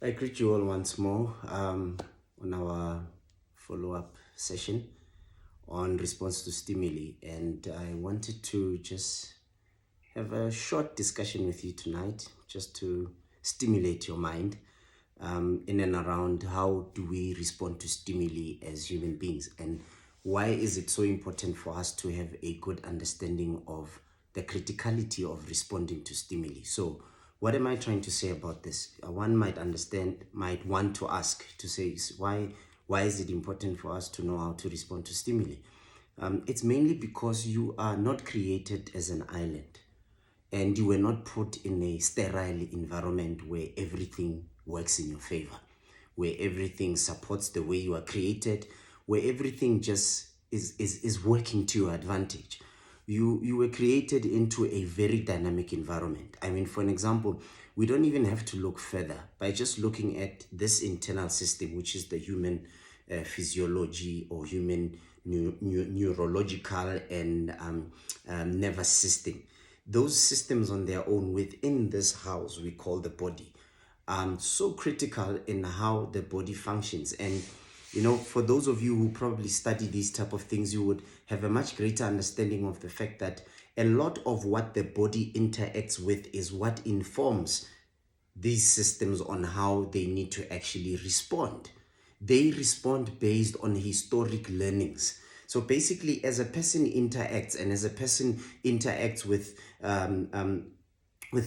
I greet you all once more on our follow-up session on response to stimuli, and I wanted to just have a short discussion with you tonight, just to stimulate your mind in and around how do we respond to stimuli as human beings, and why is it so important for us to have a good understanding of the criticality of responding to stimuli. So what am I trying to say about this? One might want to ask, to say, why is it important for us to know how to respond to stimuli? It's mainly because you are not created as an island, and you were not put in a sterile environment where everything works in your favor, where everything supports the way you are created, where everything just is working to your advantage. You were created into a very dynamic environment. I mean, for an example, we don't even have to look further. By just looking at this internal system, which is the human physiology or human neurological and nervous system. Those systems on their own within this house we call the body are so critical in how the body functions. And for those of you who probably study these type of things, you would have a much greater understanding of the fact that a lot of what the body interacts with is what informs these systems on how they need to actually respond. They respond based on historic learnings. So basically, as a person interacts, and as a person interacts with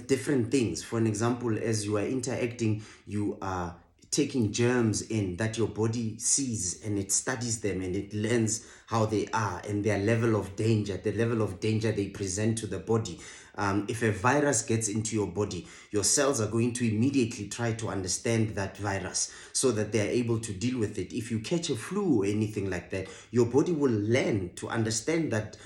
different things. For an example, as you are interacting, you are taking germs in that your body sees, and it studies them, and it learns how they are and their level of danger, the level of danger they present to the body. If a virus gets into your body, your cells are going to immediately try to understand that virus so that they are able to deal with it. If you catch a flu or anything like that, your body will learn to understand that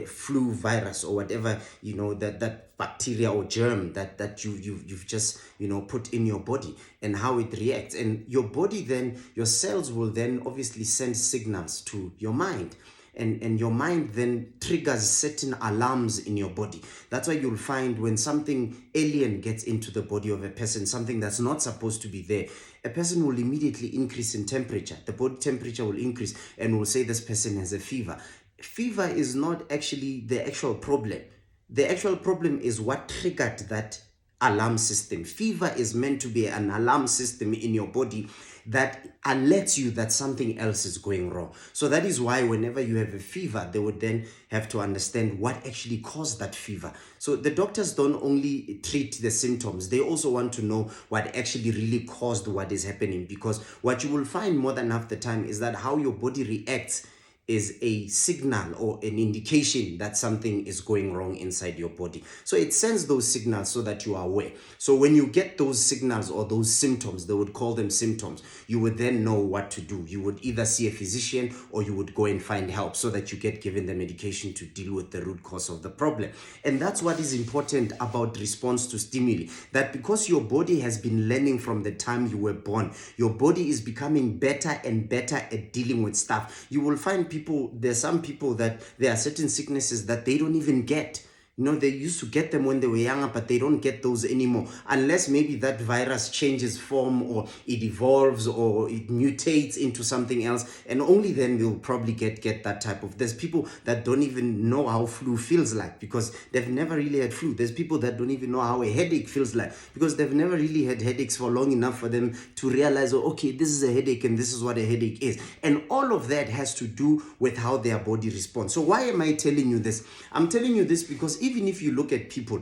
flu virus or whatever, that bacteria or germ that you've just put in your body, and how it reacts. And your body then, your cells will then obviously send signals to your mind, and your mind then triggers certain alarms in your body. That's why you'll find when something alien gets into the body of a person, something that's not supposed to be there, a person will immediately increase in temperature. The body temperature will increase, and will say this person has a fever. Fever is not actually the actual problem. The actual problem is what triggered that alarm system. Fever is meant to be an alarm system in your body that alerts you that something else is going wrong. So that is why whenever you have a fever, they would then have to understand what actually caused that fever. So the doctors don't only treat the symptoms, they also want to know what actually really caused what is happening, because what you will find more than half the time is that how your body reacts is a signal or an indication that something is going wrong inside your body. So it sends those signals so that you are aware. So when you get those signals or those symptoms, they would call them symptoms, you would then know what to do. You would either see a physician or you would go and find help so that you get given the medication to deal with the root cause of the problem. And that's what is important about response to stimuli, that because your body has been learning from the time you were born, your body is becoming better and better at dealing with stuff. You will find there's some people that there are certain sicknesses that they don't even get. They used to get them when they were younger, but they don't get those anymore, unless maybe that virus changes form, or it evolves, or it mutates into something else, and only then we'll probably get that type of. There's people that don't even know how flu feels like because they've never really had flu. There's people that don't even know how a headache feels like because they've never really had headaches for long enough for them to realize, oh, okay, this is a headache and this is what a headache is. And all of that has to do with how their body responds. So why am I telling you this? I'm telling you this because even if you look at people,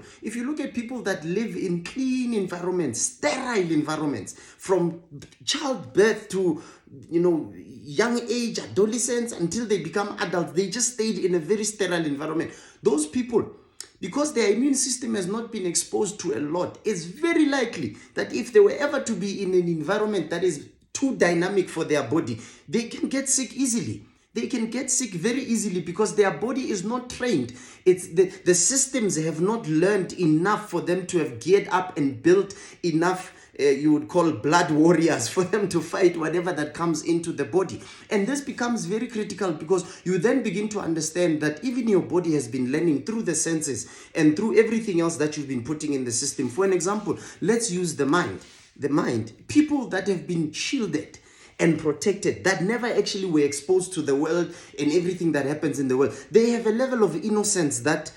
that live in clean environments, sterile environments, from childbirth to young age, adolescents, until they become adults, they just stayed in a very sterile environment. Those people, because their immune system has not been exposed to a lot, it's very likely that if they were ever to be in an environment that is too dynamic for their body, they can get sick easily. They can get sick very easily because their body is not trained. It's the systems have not learned enough for them to have geared up and built enough you would call blood warriors for them to fight whatever that comes into the body. And this becomes very critical because you then begin to understand that even your body has been learning through the senses and through everything else that you've been putting in the system. For an example, let's use the mind. the mind. People that have been shielded and protected, that never actually were exposed to the world and everything that happens in the world, they have a level of innocence that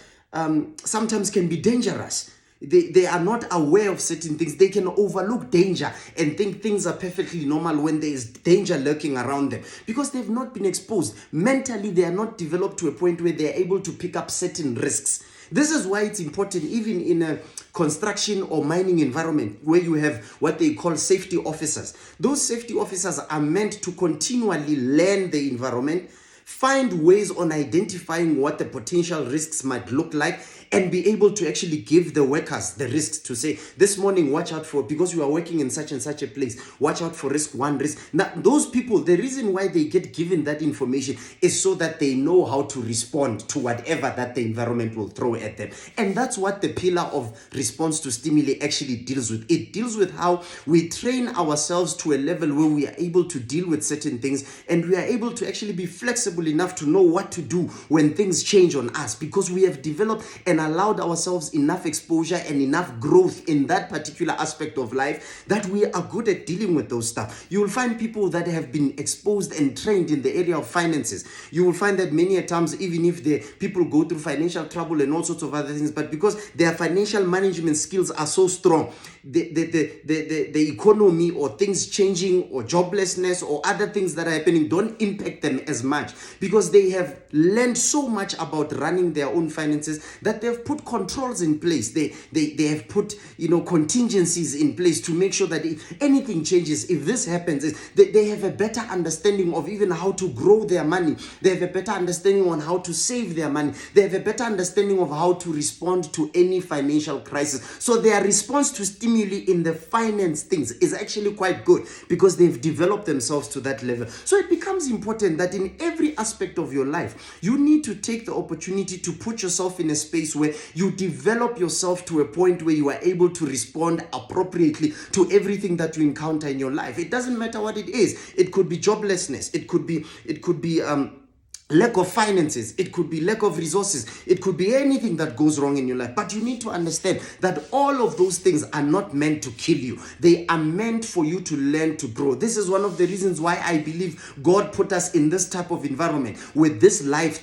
sometimes can be dangerous. They are not aware of certain things. They can overlook danger and think things are perfectly normal when there is danger lurking around them, because they've not been exposed. Mentally, they are not developed to a point where they are able to pick up certain risks. This is why it's important, even in a construction or mining environment, where you have what they call safety officers. Those safety officers are meant to continually learn the environment, find ways on identifying what the potential risks might look like, and be able to actually give the workers the risks, to say, this morning, watch out for, because you are working in such and such a place, watch out for risk one, risk. Now, those people, the reason why they get given that information is so that they know how to respond to whatever that the environment will throw at them. And that's what the pillar of response to stimuli actually deals with. It deals with how we train ourselves to a level where we are able to deal with certain things, and we are able to actually be flexible enough to know what to do when things change on us, because we have developed and allowed ourselves enough exposure and enough growth in that particular aspect of life that we are good at dealing with those stuff. You will find people that have been exposed and trained in the area of finances. You will find that many a times, even if the people go through financial trouble and all sorts of other things, but because their financial management skills are so strong, the economy or things changing or joblessness or other things that are happening don't impact them as much, because they have learned so much about running their own finances that they have put controls in place. They have put contingencies in place to make sure that if anything changes, if this happens, they have a better understanding of even how to grow their money. They have a better understanding on how to save their money. They have a better understanding of how to respond to any financial crisis. So their response to stimuli in the finance things is actually quite good, because they've developed themselves to that level. So it becomes important that in every aspect of your life, you need to take the opportunity to put yourself in a space where you develop yourself to a point where you are able to respond appropriately to everything that you encounter in your life. It doesn't matter what it is. It could be joblessness. It could be lack of finances. It could be lack of resources. It could be anything that goes wrong in your life. But you need to understand that all of those things are not meant to kill you. They are meant for you to learn to grow. This is one of the reasons why I believe God put us in this type of environment with this life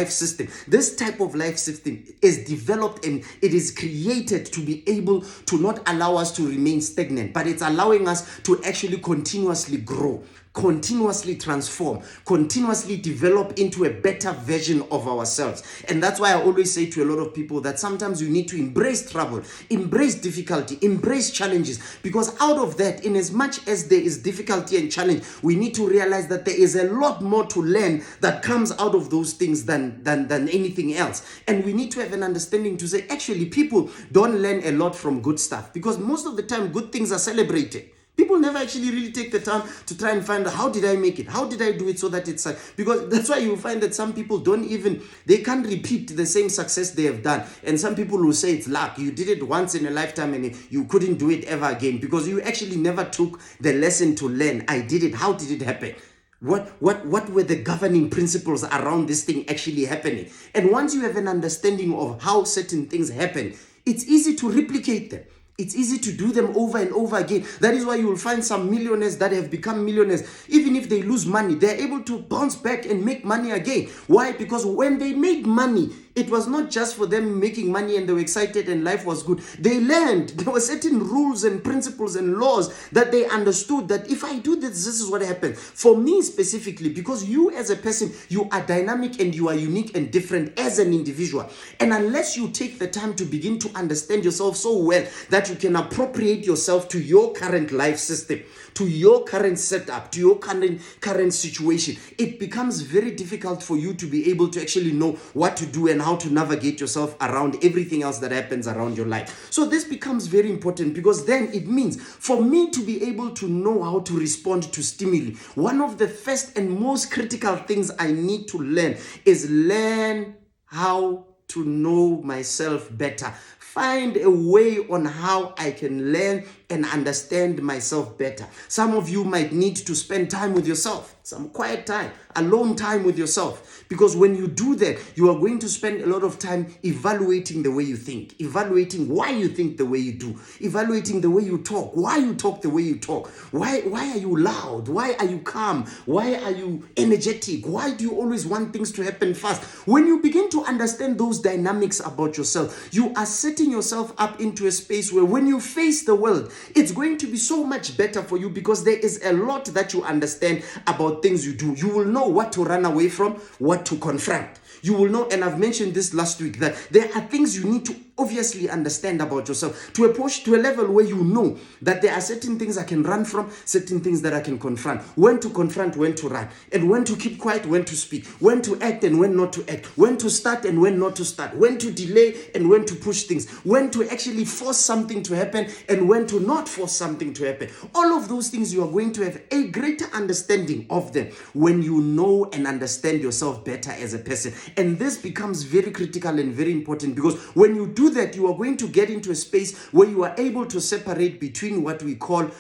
system. This type of life system is developed and it is created to be able to not allow us to remain stagnant, but it's allowing us to actually continuously grow, continuously transform, continuously develop into a better version of ourselves. And that's why I always say to a lot of people that sometimes you need to embrace trouble, embrace difficulty, embrace challenges, because out of that, in as much as there is difficulty and challenge, we need to realize that there is a lot more to learn that comes out of those things than anything else. And we need to have an understanding to say, actually, people don't learn a lot from good stuff, because most of the time good things are celebrated. People never actually really take the time to try and find out, how did I make it? How did I do it so that it's... Because that's why you find that some people they can't repeat the same success they have done. And some people will say it's luck. You did it once in a lifetime and you couldn't do it ever again, because you actually never took the lesson to learn. I did it. How did it happen? What were the governing principles around this thing actually happening? And once you have an understanding of how certain things happen, it's easy to replicate them. It's easy to do them over and over again. That is why you will find some millionaires that have become millionaires. Even if they lose money, they're able to bounce back and make money again. Why? Because when they made money, it was not just for them making money and they were excited and life was good. They learned. There were certain rules and principles and laws that they understood, that if I do this, this is what happens. For me specifically, because you as a person, you are dynamic and you are unique and different as an individual. And unless you take the time to begin to understand yourself so well that you can appropriate yourself to your current life system, to your current setup, to your current situation, it becomes very difficult for you to be able to actually know what to do and how to navigate yourself around everything else that happens around your life. So this becomes very important, because then it means for me to be able to know how to respond to stimuli, one of the first and most critical things I need to learn is learn how to know myself better. Find a way on how I can learn and understand myself better. Some of you might need to spend time with yourself, some quiet time, alone time with yourself. Because when you do that, you are going to spend a lot of time evaluating the way you think, evaluating why you think the way you do, evaluating the way you talk, why you talk the way you talk. Why are you loud? Why are you calm? Why are you energetic? Why do you always want things to happen fast? When you begin to understand those dynamics about yourself, you are setting yourself up into a space where when you face the world, it's going to be so much better for you, because there is a lot that you understand about things you do. You will know what to run away from, what to confront. You will know, and I've mentioned this last week, that there are things you need to obviously understand about yourself to a level where you know that there are certain things I can run from, certain things that I can confront. When to confront, when to run, and when to keep quiet, when to speak, when to act and when not to act, when to start and when not to start, when to delay and when to push things, when to actually force something to happen and when to not force something to happen. All of those things, you are going to have a greater understanding of them when you know and understand yourself better as a person. And this becomes very critical and very important, because when you do that, you are going to get into a space where you are able to separate between what we call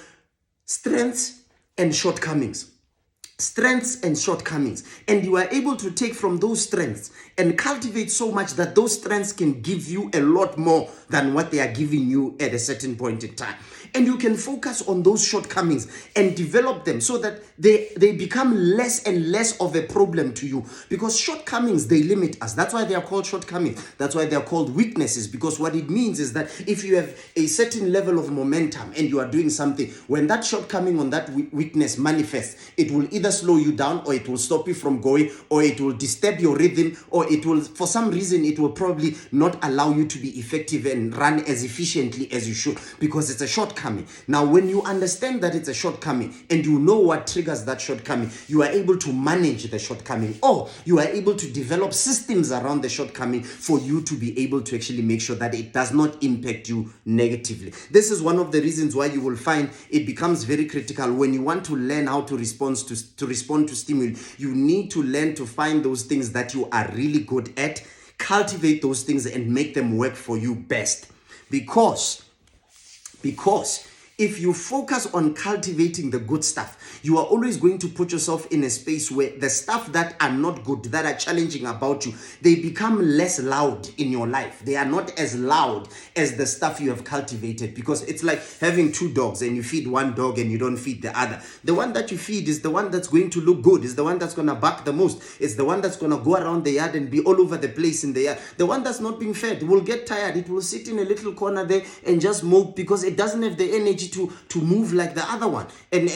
strengths and shortcomings. Strengths and shortcomings, and you are able to take from those strengths and cultivate so much that those strengths can give you a lot more than what they are giving you at a certain point in time. And you can focus on those shortcomings and develop them so that they become less and less of a problem to you, because shortcomings, they limit us. That's why they are called shortcomings. That's why they are called weaknesses, because what it means is that if you have a certain level of momentum and you are doing something, when that shortcoming on that weakness manifests, it will either slow you down, or it will stop you from going, or it will disturb your rhythm, or it will, for some reason, it will probably not allow you to be effective and run as efficiently as you should, because it's a shortcoming. Now, when you understand that it's a shortcoming and you know what triggers that shortcoming, you are able to manage the shortcoming, or you are able to develop systems around the shortcoming for you to be able to actually make sure that it does not impact you negatively. This is one of the reasons why you will find it becomes very critical when you want to learn how to respond to stimuli. You need to learn to find those things that you are really good at, cultivate those things and make them work for you best. Because if you focus on cultivating the good stuff, you are always going to put yourself in a space where the stuff that are not good, that are challenging about you, they become less loud in your life. They are not as loud as the stuff you have cultivated, because it's like having two dogs and you feed one dog and you don't feed the other. The one that you feed is the one that's going to look good, is the one that's going to bark the most, it's the one that's going to go around the yard and be all over the place in the yard. The one that's not being fed will get tired. It will sit in a little corner there and just mope, because it doesn't have the energy to move like the other one. And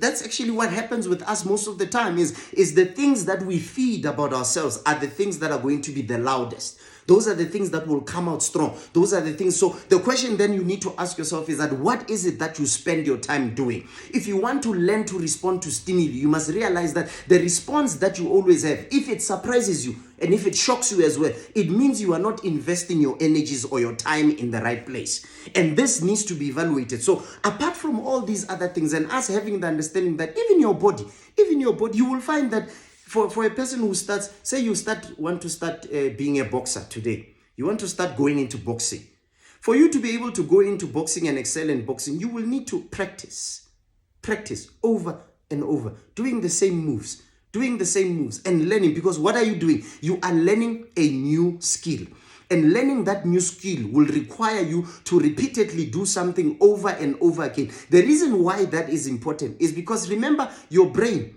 that's actually what happens with us most of the time, is the things that we feed about ourselves are the things that are going to be the loudest. Those are the things that will come out strong. Those are the things. So the question then you need to ask yourself is that, what is it that you spend your time doing? If you want to learn to respond to stimuli, you must realize that the response that you always have, if it surprises you and if it shocks you as well, it means you are not investing your energies or your time in the right place. And this needs to be evaluated. So apart from all these other things, and us having the understanding that even your body, you will find that for a person who starts, say you want to start being a boxer today, you want to start going into boxing. For you to be able to go into boxing and excel in boxing, you will need to practice over and over, doing the same moves and learning. Because what are you doing? You are learning a new skill. And learning that new skill will require you to repeatedly do something over and over again. The reason why that is important is because, remember, your brain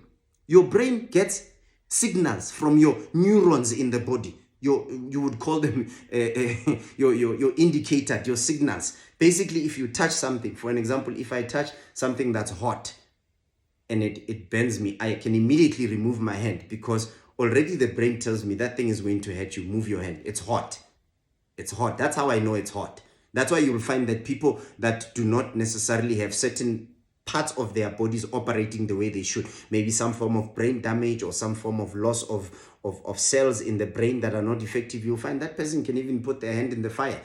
gets signals from your neurons in the body. You would call them your indicator, your signals. Basically, if you touch something, for an example, if I touch something that's hot and it burns me, I can immediately remove my hand, because already the brain tells me that thing is going to hurt you. Move your hand. It's hot. It's hot. That's how I know it's hot. That's why you'll find that people that do not necessarily have certain parts of their bodies operating the way they should, maybe some form of brain damage or some form of loss of cells in the brain that are not effective, you'll find that person can even put their hand in the fire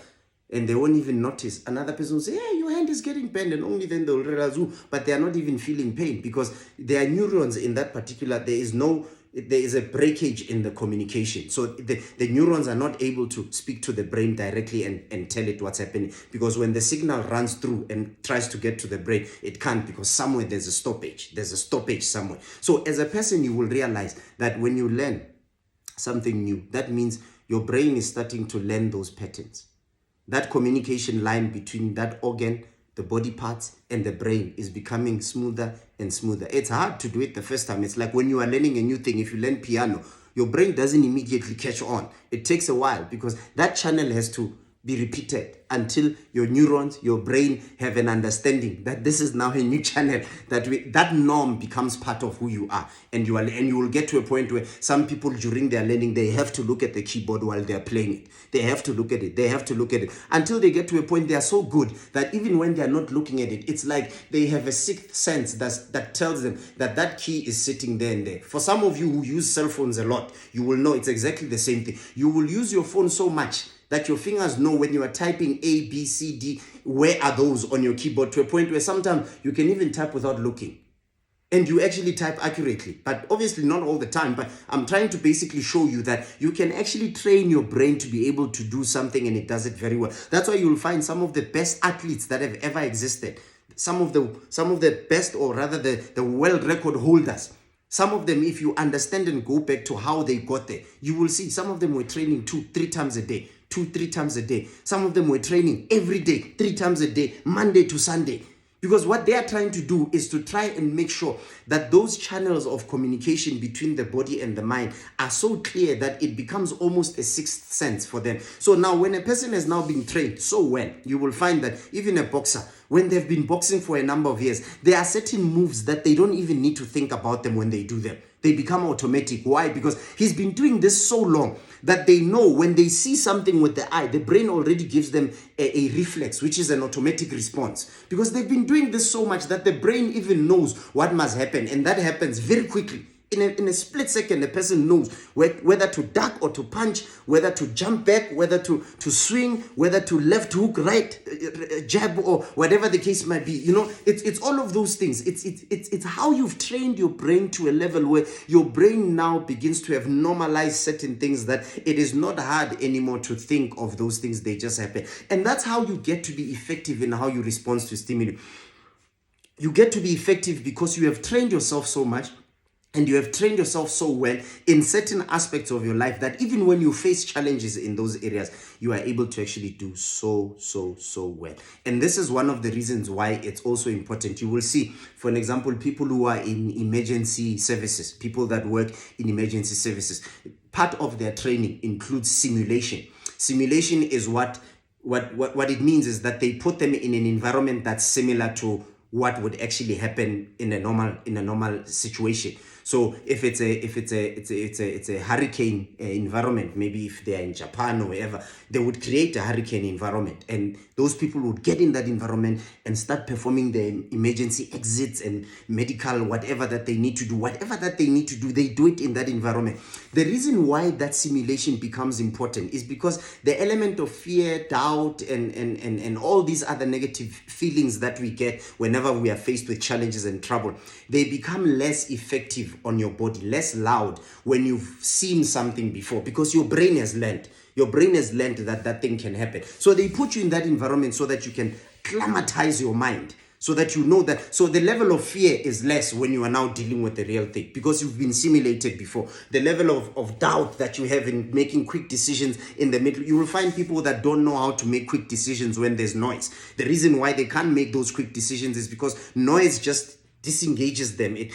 and they won't even notice. Another person will say, "Hey, your hand is getting burned," and only then they'll realize, but they are not even feeling pain, because their neurons in that particular, there is no there is a breakage in the communication. So the neurons are not able to speak to the brain directly and tell it what's happening, because when the signal runs through and tries to get to the brain, it can't, because somewhere there's a stoppage somewhere. So as a person, you will realize that when you learn something new, that means your brain is starting to learn those patterns. That communication line between that organ, the body parts, and the brain is becoming smoother and smoother. It's hard to do it the first time. It's like when you are learning a new thing. If you learn piano, your brain doesn't immediately catch on. It takes a while, because that channel has to be repeated until your neurons, your brain have an understanding that this is now a new channel, that norm becomes part of who you are. And you will get to a point where some people during their learning, they have to look at the keyboard while they're playing it. They have to look at it until they get to a point they are so good that even when they're not looking at it, it's like they have a sixth sense that tells them that key is sitting there and there. For some of you who use cell phones a lot, you will know it's exactly the same thing. You will use your phone so much that your fingers know when you are typing A, B, C, D, where are those on your keyboard, to a point where sometimes you can even type without looking. And you actually type accurately, but obviously not all the time. But I'm trying to basically show you that you can actually train your brain to be able to do something, and it does it very well. That's why you'll find some of the best athletes that have ever existed, some of the best, or rather the world record holders. Some of them, if you understand and go back to how they got there, you will see some of them were training 2-3 times a day. 2-3 times a day. Some of them were training every day, 3 times a day, Monday to Sunday. Because what they are trying to do is to try and make sure that those channels of communication between the body and the mind are so clear that it becomes almost a sixth sense for them. So now when a person has now been trained so well, you will find that even a boxer, when they've been boxing for a number of years, there are certain moves that they don't even need to think about them when they do them. They become automatic. Why? Because he's been doing this so long that they know when they see something with the eye, the brain already gives them a reflex, which is an automatic response. Because they've been doing this so much that the brain even knows what must happen. And that happens very quickly. In a split second, the person knows whether to duck or to punch, whether to jump back, whether to swing, whether to left hook, right jab, or whatever the case might be. You know, it's all of those things. It's how you've trained your brain to a level where your brain now begins to have normalized certain things, that it is not hard anymore to think of those things. They just happen. And that's how you get to be effective in how you respond to stimuli. You get to be effective because you have trained yourself so much, and you have trained yourself so well in certain aspects of your life, that even when you face challenges in those areas, you are able to actually do so well. And this is one of the reasons why it's also important. You will see, for an example, people who are in emergency services, people that work in emergency services, part of their training includes simulation. Simulation is what it means is that they put them in an environment that's similar to what would actually happen in a normal situation. So if it's a hurricane environment, maybe if they are in Japan or wherever, they would create a hurricane environment, and those people would get in that environment and start performing the emergency exits and medical whatever that they need to do. Whatever that they need to do, they do it in that environment. The reason why that simulation becomes important is because the element of fear, doubt, and all these other negative feelings that we get whenever we are faced with challenges and trouble, they become less effective on your body, less loud when you've seen something before, because your brain has learned. Your brain has learned that thing can happen. So they put you in that environment so that you can climatize your mind, so that you know that. So the level of fear is less when you are now dealing with the real thing, because you've been simulated before. The level of doubt that you have in making quick decisions in the middle, you will find people that don't know how to make quick decisions when there's noise. The reason why they can't make those quick decisions is because noise just disengages them, it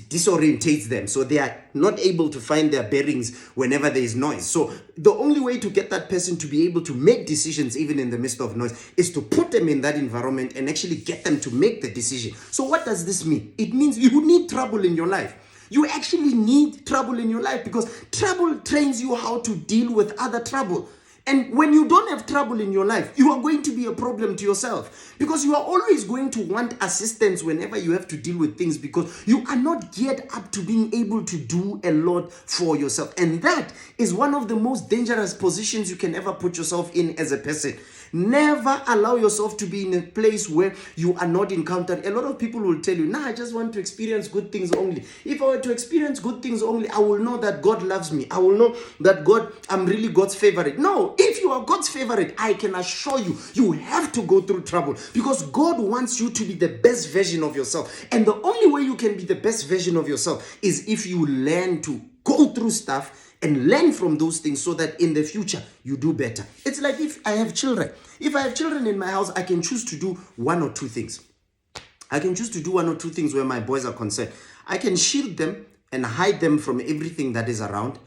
disorientates them, so they are not able to find their bearings whenever there is noise. So the only way to get that person to be able to make decisions even in the midst of noise is to put them in that environment and actually get them to make the decision. So what does this mean? It means you need trouble in your life. You actually need trouble in your life, because trouble trains you how to deal with other trouble. And when you don't have trouble in your life, you are going to be a problem to yourself, because you are always going to want assistance whenever you have to deal with things, because you are not geared up to being able to do a lot for yourself. And that is one of the most dangerous positions you can ever put yourself in as a person. Never allow yourself to be in a place where you are not encountering. A lot of people will tell you, nah, I just want to experience good things only. If I were to experience good things only, I will know that God loves me. I will know that I'm really God's favorite. No, if you are God's favorite, I can assure you, you have to go through trouble, because God wants you to be the best version of yourself. And the only way you can be the best version of yourself is if you learn to go through stuff and learn from those things, so that in the future you do better. It's like if I have children. If I have children in my house, I can choose to do one or two things. I can choose to do one or two things where my boys are concerned. I can shield them and hide them from everything that is around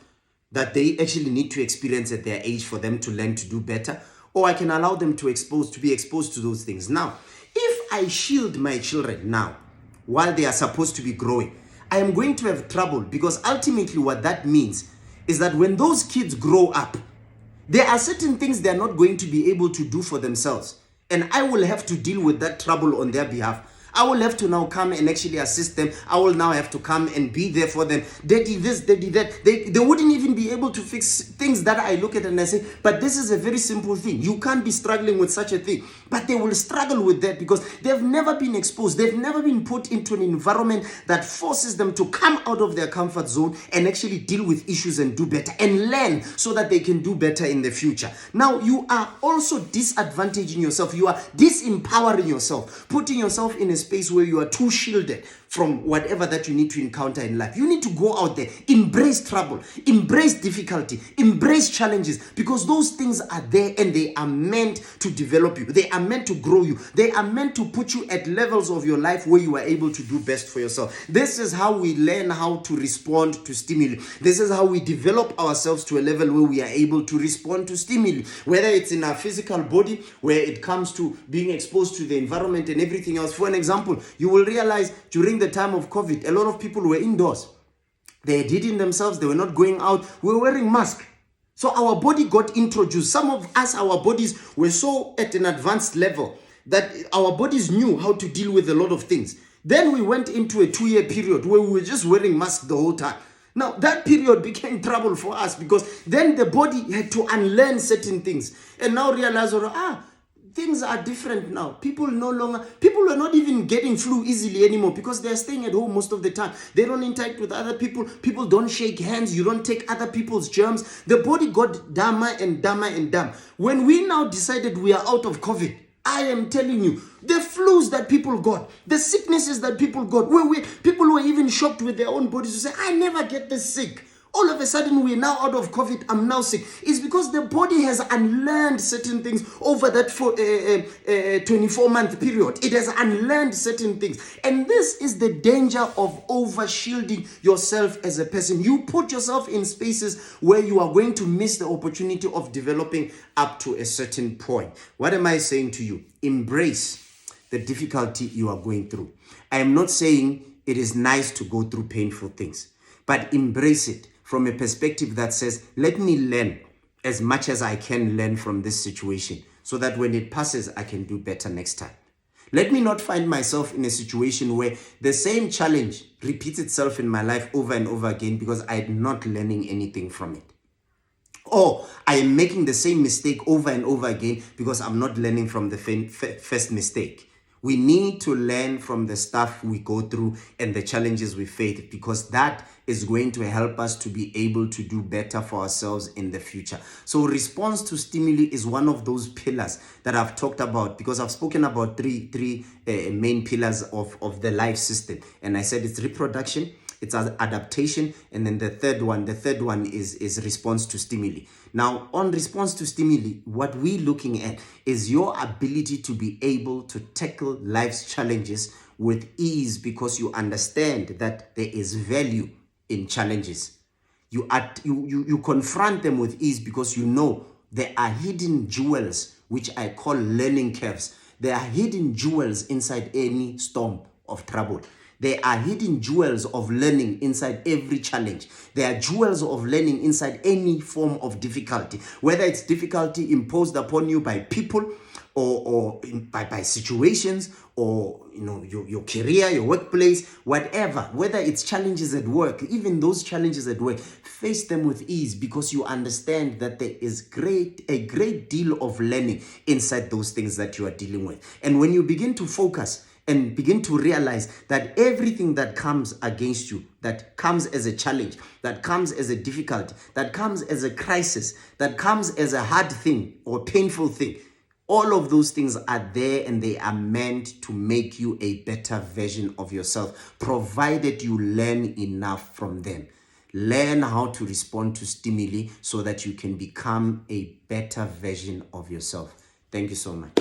that they actually need to experience at their age for them to learn to do better. Or I can allow them to be exposed to those things. Now, if I shield my children now while they are supposed to be growing, I am going to have trouble, because ultimately what that means is that when those kids grow up, there are certain things they are not going to be able to do for themselves. And I will have to deal with that trouble on their behalf. I will have to now come and actually assist them. I will now have to come and be there for them. Daddy this, daddy that. They wouldn't even be able to fix things that I look at and I say, but this is a very simple thing. You can't be struggling with such a thing. But they will struggle with that because they've never been exposed. They've never been put into an environment that forces them to come out of their comfort zone and actually deal with issues and do better and learn so that they can do better in the future. Now, you are also disadvantaging yourself. You are disempowering yourself, putting yourself in a space where you are too shielded from whatever that you need to encounter in life. You need to go out there, embrace trouble, embrace difficulty, embrace challenges, because those things are there and they are meant to develop you. They are meant to grow you. They are meant to put you at levels of your life where you are able to do best for yourself. This is how we learn how to respond to stimuli. This is how we develop ourselves to a level where we are able to respond to stimuli, whether it's in our physical body, where it comes to being exposed to the environment and everything else. For an example, you will realize during the time of COVID, a lot of people were indoors. They had hidden themselves. They were not going out. We were wearing masks. So our body got introduced. Some of us, our bodies were so at an advanced level that our bodies knew how to deal with a lot of things. Then we went into a 2-year period where we were just wearing masks the whole time. Now, that period became trouble for us because then the body had to unlearn certain things and now realize, things are different now. People are not even getting flu easily anymore because they're staying at home most of the time. They don't interact with other people. People don't shake hands. You don't take other people's germs. The body got dumber and dumber and dumb. When we now decided we are out of COVID, I am telling you, the flus that people got, the sicknesses that people got, people were even shocked with their own bodies to say, I never get this sick. All of a sudden, we're now out of COVID, I'm now sick. It's because the body has unlearned certain things over that 24-month period. It has unlearned certain things. And this is the danger of over-shielding yourself as a person. You put yourself in spaces where you are going to miss the opportunity of developing up to a certain point. What am I saying to you? Embrace the difficulty you are going through. I am not saying it is nice to go through painful things, but embrace it from a perspective that says, let me learn as much as I can learn from this situation so that when it passes, I can do better next time. Let me not find myself in a situation where the same challenge repeats itself in my life over and over again because I'm not learning anything from it. Or I am making the same mistake over and over again because I'm not learning from the first mistake. We need to learn from the stuff we go through and the challenges we face, because that is going to help us to be able to do better for ourselves in the future. So response to stimuli is one of those pillars that I've talked about, because I've spoken about three main pillars of the life system. And I said it's reproduction, it's adaptation, and then the third one is response to stimuli. Now, on response to stimuli, what we're looking at is your ability to be able to tackle life's challenges with ease, because you understand that there is value in challenges. You confront them with ease because you know there are hidden jewels, which I call learning curves. There are hidden jewels inside any storm of trouble. There are hidden jewels of learning inside every challenge. There are jewels of learning inside any form of difficulty, whether it's difficulty imposed upon you by people, by situations, or your career, your workplace, whatever, whether it's challenges at work, even those challenges at work, face them with ease, because you understand that there is a great deal of learning inside those things that you are dealing with. And when you begin to focus and begin to realize that everything that comes against you, that comes as a challenge, that comes as a difficulty, that comes as a crisis, that comes as a hard thing or painful thing, all of those things are there, and they are meant to make you a better version of yourself, provided you learn enough from them. Learn how to respond to stimuli so that you can become a better version of yourself. Thank you so much.